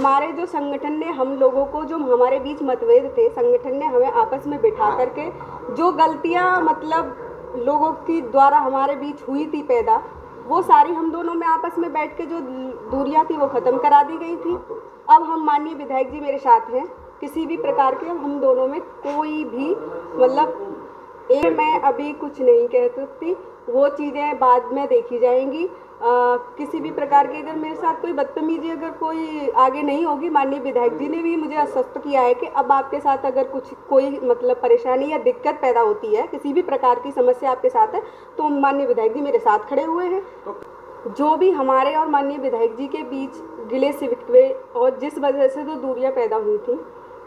हमारे जो संगठन ने हम लोगों को, जो हमारे बीच मतभेद थे, संगठन ने हमें आपस में बिठा करके जो गलतियां मतलब लोगों की द्वारा हमारे बीच हुई थी पैदा, वो सारी हम दोनों में आपस में बैठ के जो दूरियां थी वो ख़त्म करा दी गई थी। अब हम माननीय विधायक जी मेरे साथ हैं, किसी भी प्रकार के हम दोनों में कोई भी मतलब मैं अभी कुछ नहीं कह सकती, वो चीज़ें बाद में देखी जाएंगी। किसी भी प्रकार की अगर मेरे साथ कोई बदतमीजी अगर कोई आगे नहीं होगी, माननीय विधायक जी ने भी मुझे आश्वस्त किया है कि अब आपके साथ अगर कुछ कोई मतलब परेशानी या दिक्कत पैदा होती है, किसी भी प्रकार की समस्या आपके साथ है, तो माननीय विधायक जी मेरे साथ खड़े हुए हैं। जो भी हमारे और माननीय विधायक जी के बीच गिले शिकवे और जिस वजह से जो दूरियां पैदा हुई थी,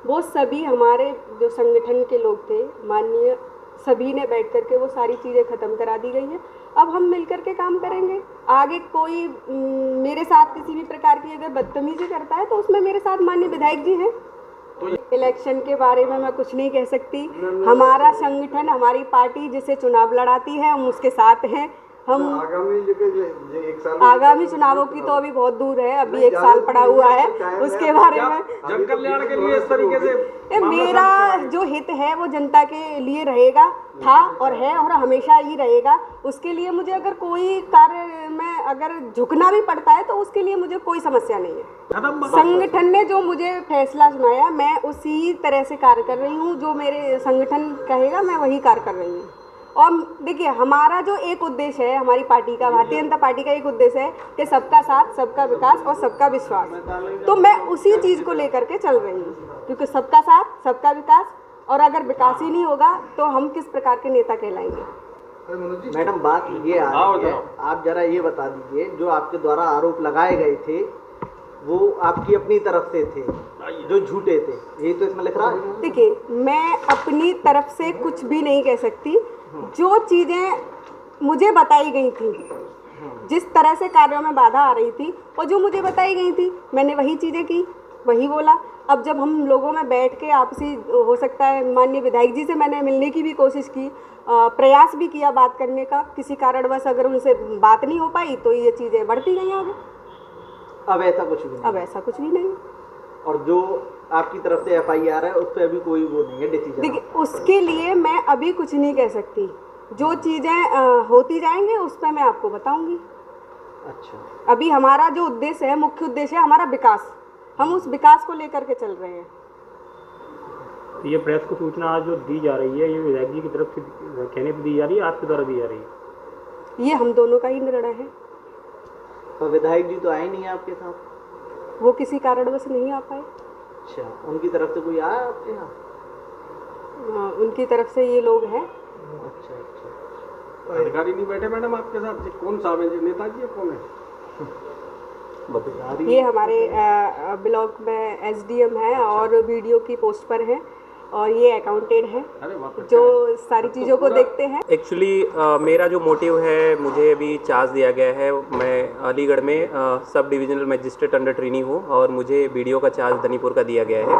वो सभी हमारे जो संगठन के लोग थे माननीय सभी ने बैठ कर के वो सारी चीज़ें ख़त्म करा दी गई है। अब हम मिल कर के काम करेंगे। आगे कोई मेरे साथ किसी भी प्रकार की अगर बदतमीजी करता है तो उसमें मेरे साथ माननीय विधायक जी हैं। इलेक्शन के बारे में मैं कुछ नहीं कह सकती। हमारा संगठन, हमारी पार्टी जिसे चुनाव लड़ाती है, हम उसके साथ हैं। हम आगामी चुनावों की तो अभी बहुत दूर है, अभी 1 साल पड़ा हुआ है, उसके बारे में जन कल्याण के लिए इस तरीके से मेरा जो हित है वो जनता के लिए रहेगा, था और है और हमेशा ही रहेगा। उसके लिए मुझे अगर कोई कार्य में अगर झुकना भी पड़ता है तो उसके लिए मुझे कोई समस्या नहीं है। संगठन ने जो मुझे फैसला सुनाया मैं उसी तरह से कार्य कर रही हूँ, जो मेरे संगठन कहेगा मैं वही कार्य कर रही हूँ। और देखिए हमारा जो एक उद्देश्य है, हमारी पार्टी का, भारतीय जनता पार्टी का एक उद्देश्य है कि सबका साथ, सबका विकास और सबका विश्वास। तो मैं उसी चीज़ को लेकर के चल रही हूँ, क्योंकि सबका साथ, सबका विकास, और अगर विकास ही नहीं होगा तो हम किस प्रकार के नेता कहलाएंगे। मैडम बात ये आ रही है, आप जरा ये बता दीजिए, जो आपके द्वारा आरोप लगाए गए थे वो आपकी अपनी तरफ से थे, जो झूठे थे, यही तो इसमें लिख रहा है। देखिए मैं अपनी तरफ से कुछ भी नहीं कह सकती। जो चीज़ें मुझे बताई गई थी, जिस तरह से कार्यों में बाधा आ रही थी और जो मुझे बताई गई थी, मैंने वही चीज़ें की, वही बोला। अब जब हम लोगों में बैठ के आपसी हो सकता है, माननीय विधायक जी से मैंने मिलने की भी कोशिश की, प्रयास भी किया बात करने का, किसी कारणवश अगर उनसे बात नहीं हो पाई तो ये चीज़ें बढ़ती गई आगे। अब ऐसा कुछ भी नहीं? अब ऐसा कुछ भी नहीं। और जो आपकी तरफ से FIR है उस पर अभी कोई वो नहीं है डिसीजन? देखिए उसके लिए मैं अभी कुछ नहीं कह सकती, जो चीज़ें होती जाएंगी उस पर मैं आपको बताऊंगी। अच्छा, अभी हमारा जो उद्देश्य है, मुख्य उद्देश्य है हमारा विकास, हम उस विकास को लेकर के चल रहे हैं। तो ये प्रेस को सूचना आज जो दी जा रही है, ये विधायक जी की तरफ से कहने पर दी जा रही है, आपके द्वारा दी जा रही है? ये हम दोनों का ही निर्णय है। तो विधायक जी तो आए नहीं है आपके साथ? वो किसी कारणवश नहीं आ पाए। अच्छा, उनकी तरफ से कोई आया आपके यहाँ? उनकी तरफ से ये लोग हैं। अच्छा अच्छा, अधिकारी नहीं बैठे मैडम आपके साथ? कौन सा नेताजी है, कौन है? ये हमारे ब्लॉक में SDM है और वीडियो की पोस्ट पर है, और ये अकाउंटेंट है जो सारी चीज़ों को देखते हैं। एक्चुअली मेरा जो मोटिव है, मुझे अभी चार्ज दिया गया है, मैं अलीगढ़ में sub divisional magistrate under trainee हूँ और मुझे वीडियो का चार्ज धनीपुर का दिया गया है।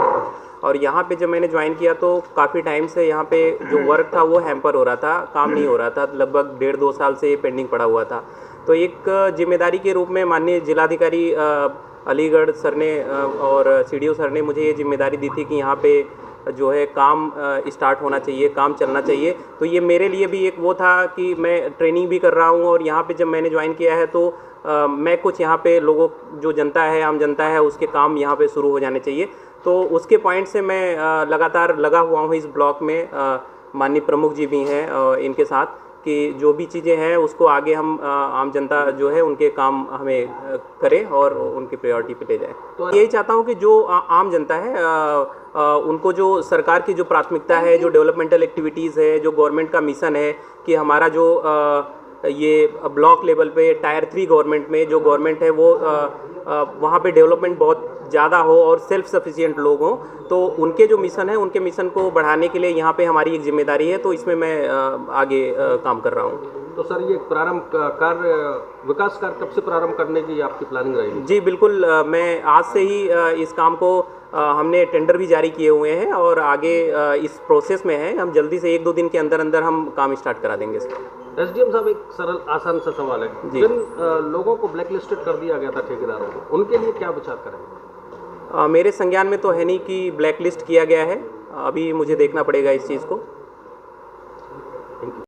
और यहाँ पे जब मैंने ज्वाइन किया तो काफ़ी टाइम से यहाँ पे जो वर्क था वो हैम्पर हो रहा था, काम नहीं हो रहा था, लगभग 1.5-2 साल से पेंडिंग पड़ा हुआ था। तो एक जिम्मेदारी के रूप में माननीय जिलाधिकारी अलीगढ़ सर ने और CDO सर ने मुझे ये जिम्मेदारी दी थी कि यहाँ पे जो है काम स्टार्ट होना चाहिए, काम चलना चाहिए। तो ये मेरे लिए भी एक वो था कि मैं ट्रेनिंग भी कर रहा हूँ और यहाँ पे जब मैंने ज्वाइन किया है तो मैं कुछ यहाँ पे लोगों, जो जनता है, आम जनता है, उसके काम यहाँ पे शुरू हो जाने चाहिए। तो उसके पॉइंट से मैं लगातार लगा हुआ हूँ इस ब्लॉक में। माननीय प्रमुख जी भी हैं इनके साथ, कि जो भी चीज़ें हैं उसको आगे हम आम जनता जो है उनके काम हमें करें और उनकी प्रायोरिटी पे ले जाए। तो यही चाहता हूँ कि जो आम जनता है उनको जो सरकार की जो प्राथमिकता है, जो डेवलपमेंटल एक्टिविटीज़ है, जो गवर्नमेंट का मिशन है कि हमारा जो ये ब्लॉक लेवल पे टायर 3 गवर्नमेंट में जो गवर्नमेंट है वो वहाँ पे डेवलपमेंट बहुत ज़्यादा हो और सेल्फ सफिशिएंट लोग हों, तो उनके जो मिशन है उनके मिशन को बढ़ाने के लिए यहाँ पे हमारी एक जिम्मेदारी है। तो इसमें मैं आगे काम कर रहा हूँ। तो सर ये प्रारंभ कार्य, विकास कार्य कब से प्रारंभ करने की आपकी प्लानिंग रहेगी? जी बिल्कुल, मैं आज से ही इस काम को हमने टेंडर भी जारी किए हुए हैं और आगे इस प्रोसेस में है। हम जल्दी से 1-2 दिन के अंदर अंदर हम काम स्टार्ट करा देंगे सर। SDM साहब, एक सरल आसान सा सवाल है, जिन लोगों को ब्लैक लिस्टेड कर दिया गया था, ठेकेदारों को, उनके लिए क्या विचार करेंगे? मेरे संज्ञान में तो है नहीं कि ब्लैक लिस्ट किया गया है, अभी मुझे देखना पड़ेगा इस चीज़ को।